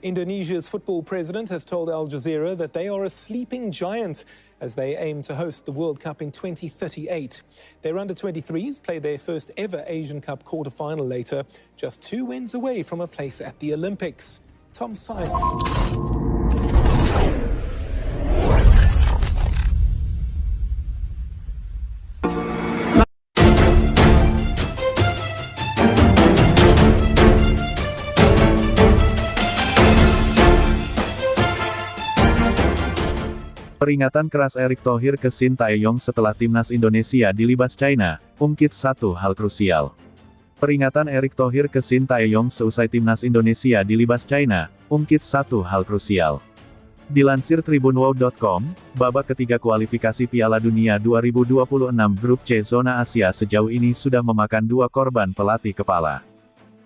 Indonesia's football president has told Al Jazeera that they are a sleeping giant as they aim to host the World Cup in 2038. Their under-23s play their first ever Asian Cup quarter-final later, just 2 wins away from a place at the Olympics. Tom Simon. Peringatan keras Erick Thohir ke Shin Tae-yong setelah timnas Indonesia dilibas China, ungkit satu hal krusial. Peringatan Erick Thohir ke Shin Tae-yong seusai timnas Indonesia dilibas China, ungkit satu hal krusial. Dilansir tribunwow.com, babak ketiga kualifikasi Piala Dunia 2026 Grup C Zona Asia sejauh ini sudah memakan 2 korban pelatih kepala.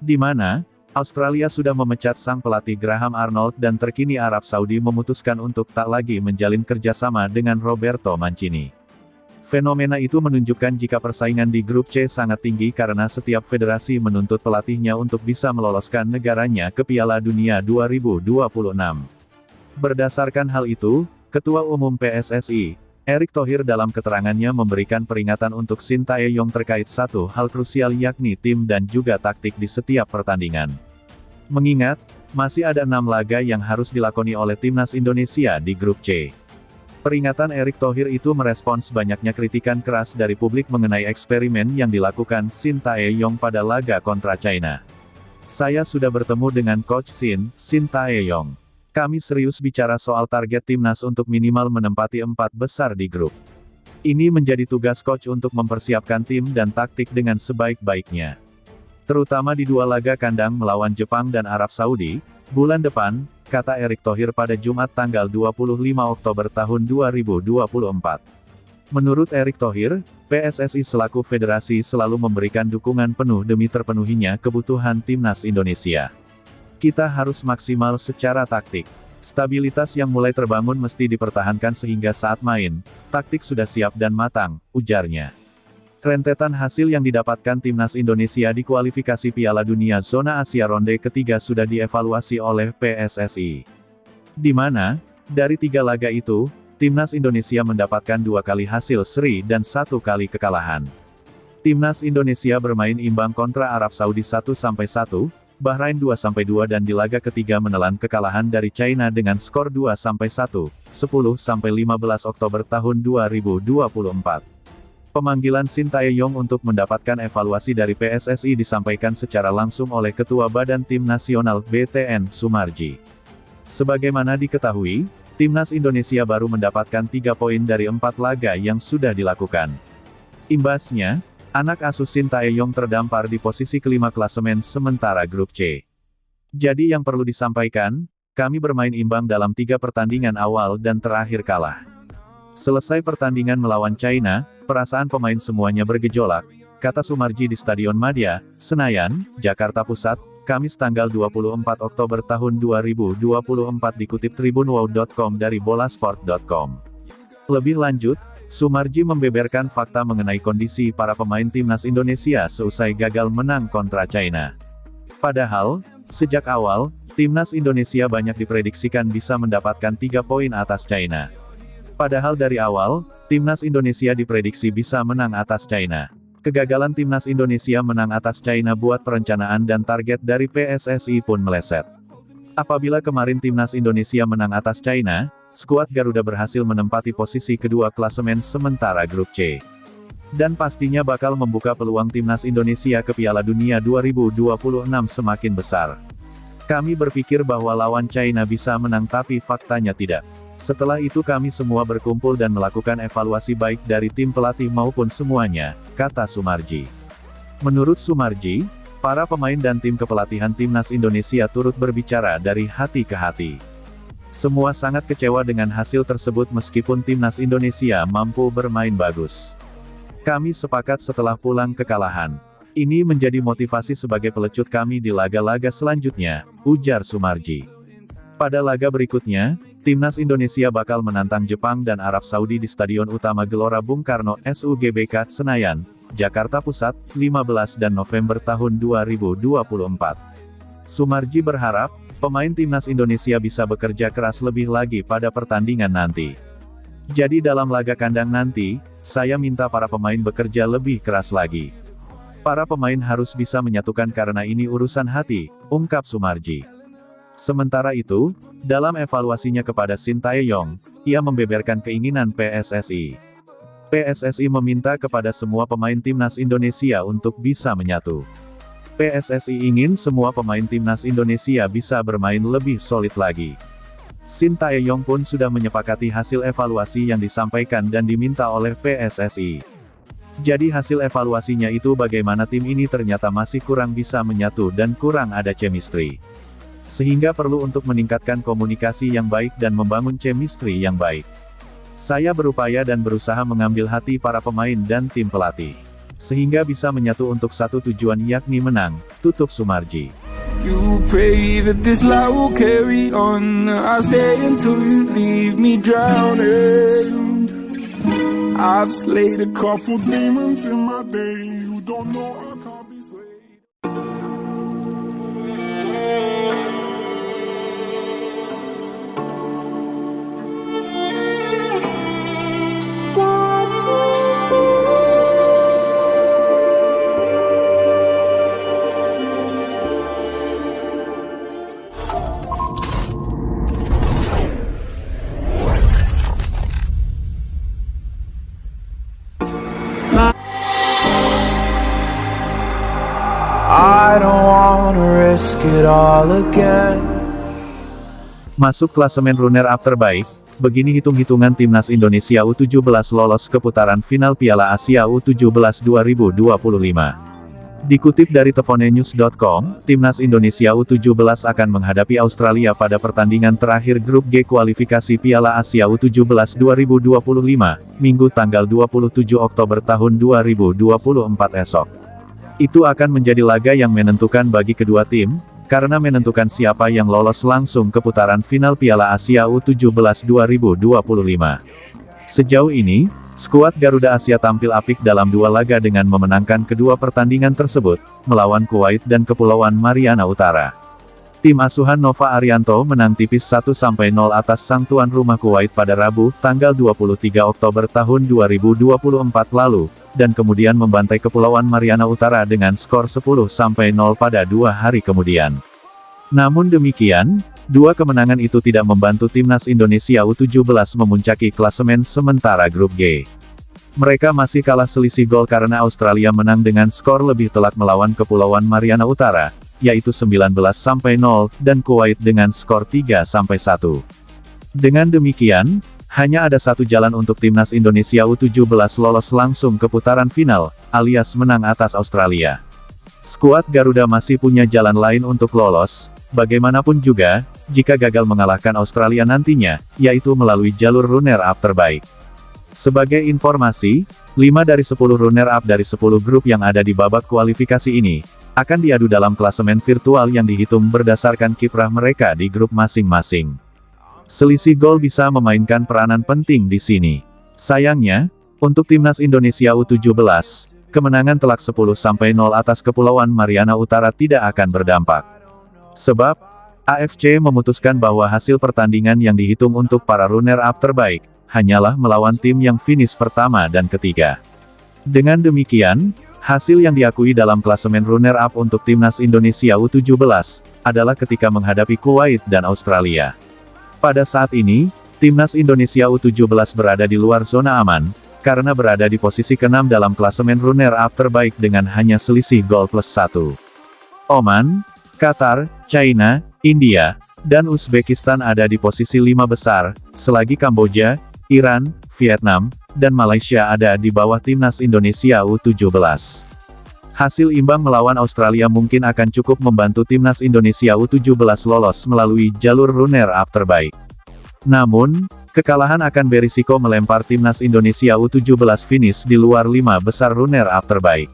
Di mana Australia sudah memecat sang pelatih Graham Arnold dan terkini Arab Saudi memutuskan untuk tak lagi menjalin kerjasama dengan Roberto Mancini. Fenomena itu menunjukkan jika persaingan di grup C sangat tinggi karena setiap federasi menuntut pelatihnya untuk bisa meloloskan negaranya ke Piala Dunia 2026. Berdasarkan hal itu, Ketua Umum PSSI, Erick Thohir dalam keterangannya memberikan peringatan untuk Shin Tae-yong terkait satu hal krusial yakni tim dan juga taktik di setiap pertandingan. Mengingat, masih ada 6 laga yang harus dilakoni oleh timnas Indonesia di grup C. Peringatan Erick Thohir itu merespons banyaknya kritikan keras dari publik mengenai eksperimen yang dilakukan Shin Tae-yong pada laga kontra China. Saya sudah bertemu dengan Coach Shin Tae-yong. Kami serius bicara soal target timnas untuk minimal menempati 4 besar di grup. Ini menjadi tugas coach untuk mempersiapkan tim dan taktik dengan sebaik-baiknya. Terutama di 2 laga kandang melawan Jepang dan Arab Saudi, bulan depan, kata Erick Thohir pada Jumat tanggal 25 Oktober tahun 2024. Menurut Erick Thohir, PSSI selaku federasi selalu memberikan dukungan penuh demi terpenuhinya kebutuhan timnas Indonesia. Kita harus maksimal secara taktik. Stabilitas yang mulai terbangun mesti dipertahankan sehingga saat main, taktik sudah siap dan matang, ujarnya. Rentetan hasil yang didapatkan timnas Indonesia di kualifikasi Piala Dunia Zona Asia ronde ketiga sudah dievaluasi oleh PSSI. Di mana, dari 3 laga itu, timnas Indonesia mendapatkan 2 kali hasil seri dan 1 kali kekalahan. Timnas Indonesia bermain imbang kontra Arab Saudi 1-1, Bahrain 2-2 dan di laga ketiga menelan kekalahan dari China dengan skor 2-1, 10-15 Oktober tahun 2024. Pemanggilan Shin Tae-yong untuk mendapatkan evaluasi dari PSSI disampaikan secara langsung oleh Ketua Badan Tim Nasional BTN Sumarji. Sebagaimana diketahui, timnas Indonesia baru mendapatkan 3 poin dari 4 laga yang sudah dilakukan. Imbasnya, anak asuh Shin Tae-yong terdampar di posisi kelima klasemen sementara grup C. Jadi yang perlu disampaikan, kami bermain imbang dalam 3 pertandingan awal dan terakhir kalah. Selesai pertandingan melawan China, perasaan pemain semuanya bergejolak, kata Sumarji di Stadion Madia, Senayan, Jakarta Pusat, Kamis tanggal 24 Oktober tahun 2024 dikutip tribunwow.com dari bolasport.com. Lebih lanjut, Sumarji membeberkan fakta mengenai kondisi para pemain timnas Indonesia seusai gagal menang kontra China. Padahal, sejak awal, timnas Indonesia banyak diprediksikan bisa mendapatkan 3 poin atas China. Padahal dari awal, timnas Indonesia diprediksi bisa menang atas China. Kegagalan timnas Indonesia menang atas China buat perencanaan dan target dari PSSI pun meleset. Apabila kemarin timnas Indonesia menang atas China, skuad Garuda berhasil menempati posisi kedua klasemen sementara grup C. Dan pastinya bakal membuka peluang timnas Indonesia ke Piala Dunia 2026 semakin besar. Kami berpikir bahwa lawan China bisa menang tapi faktanya tidak. Setelah itu kami semua berkumpul dan melakukan evaluasi baik dari tim pelatih maupun semuanya, kata Sumarji. Menurut Sumarji, para pemain dan tim kepelatihan timnas Indonesia turut berbicara dari hati ke hati. Semua sangat kecewa dengan hasil tersebut meskipun timnas Indonesia mampu bermain bagus. Kami sepakat setelah pulang kekalahan. Ini menjadi motivasi sebagai pelecut kami di laga-laga selanjutnya, ujar Sumarji. Pada laga berikutnya, timnas Indonesia bakal menantang Jepang dan Arab Saudi di Stadion Utama Gelora Bung Karno, SUGBK, Senayan, Jakarta Pusat, 15 dan November tahun 2024. Sumarji berharap, pemain timnas Indonesia bisa bekerja keras lebih lagi pada pertandingan nanti. Jadi dalam laga kandang nanti, saya minta para pemain bekerja lebih keras lagi. Para pemain harus bisa menyatukan karena ini urusan hati, ungkap Sumarji. Sementara itu, dalam evaluasinya kepada Sintayong, ia membeberkan keinginan PSSI. PSSI meminta kepada semua pemain timnas Indonesia untuk bisa menyatu. PSSI ingin semua pemain timnas Indonesia bisa bermain lebih solid lagi. Sintayong pun sudah menyepakati hasil evaluasi yang disampaikan dan diminta oleh PSSI. Jadi hasil evaluasinya itu bagaimana tim ini ternyata masih kurang bisa menyatu dan kurang ada chemistry. Sehingga perlu untuk meningkatkan komunikasi yang baik dan membangun chemistry yang baik. Saya berupaya dan berusaha mengambil hati para pemain dan tim pelatih. Sehingga bisa menyatu untuk satu tujuan yakni menang, tutup Sumarji. You pray that this light will carry on. I'll stay until you leave me drowning. I've slayed a couple demons in my day. You don't know I can't be slayed. I don't wanna risk it all again. Masuk klasemen runner-up terbaik, begini hitung-hitungan timnas Indonesia U17 lolos ke putaran final Piala Asia U17 2025. Dikutip dari tefonenews.com, timnas Indonesia U17 akan menghadapi Australia pada pertandingan terakhir grup G kualifikasi Piala Asia U17 2025, Minggu tanggal 27 Oktober tahun 2024 esok. Itu akan menjadi laga yang menentukan bagi kedua tim, karena menentukan siapa yang lolos langsung ke putaran final Piala Asia U17 2025. Sejauh ini, skuad Garuda Asia tampil apik dalam dua laga dengan memenangkan kedua pertandingan tersebut, melawan Kuwait dan Kepulauan Mariana Utara. Tim asuhan Nova Arianto menang tipis 1-0 atas sang tuan rumah Kuwait pada Rabu, tanggal 23 Oktober tahun 2024 lalu, dan kemudian membantai Kepulauan Mariana Utara dengan skor 10-0 pada 2 hari kemudian. Namun demikian, dua kemenangan itu tidak membantu timnas Indonesia U17 memuncaki klasemen sementara grup G. Mereka masih kalah selisih gol karena Australia menang dengan skor lebih telak melawan Kepulauan Mariana Utara, yaitu 19-0, dan Kuwait dengan skor 3-1. Dengan demikian, hanya ada satu jalan untuk timnas Indonesia U17 lolos langsung ke putaran final, alias menang atas Australia. Skuad Garuda masih punya jalan lain untuk lolos, bagaimanapun juga, jika gagal mengalahkan Australia nantinya, yaitu melalui jalur runner-up terbaik. Sebagai informasi, 5 dari 10 runner-up dari 10 grup yang ada di babak kualifikasi ini, akan diadu dalam klasemen virtual yang dihitung berdasarkan kiprah mereka di grup masing-masing. Selisih gol bisa memainkan peranan penting di sini. Sayangnya, untuk timnas Indonesia U17, kemenangan telak 10-0 atas Kepulauan Mariana Utara tidak akan berdampak. Sebab, AFC memutuskan bahwa hasil pertandingan yang dihitung untuk para runner-up terbaik, hanyalah melawan tim yang finish pertama dan ketiga. Dengan demikian, hasil yang diakui dalam klasemen runner-up untuk timnas Indonesia U17, adalah ketika menghadapi Kuwait dan Australia. Pada saat ini, timnas Indonesia U17 berada di luar zona aman, karena berada di posisi ke-6 dalam klasemen runner-up terbaik dengan hanya selisih gol +1. Oman, Qatar, China, India, dan Uzbekistan ada di posisi 5 besar, selagi Kamboja, Iran, Vietnam, dan Malaysia ada di bawah timnas Indonesia U17. Hasil imbang melawan Australia mungkin akan cukup membantu timnas Indonesia U17 lolos melalui jalur runner-up terbaik. Namun, kekalahan akan berisiko melempar timnas Indonesia U17 finish di luar 5 besar runner-up terbaik.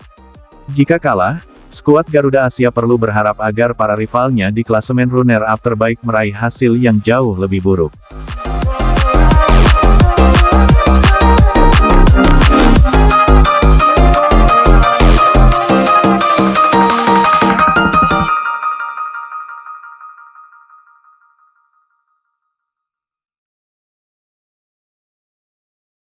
Jika kalah, skuad Garuda Asia perlu berharap agar para rivalnya di klasemen runner-up terbaik meraih hasil yang jauh lebih buruk.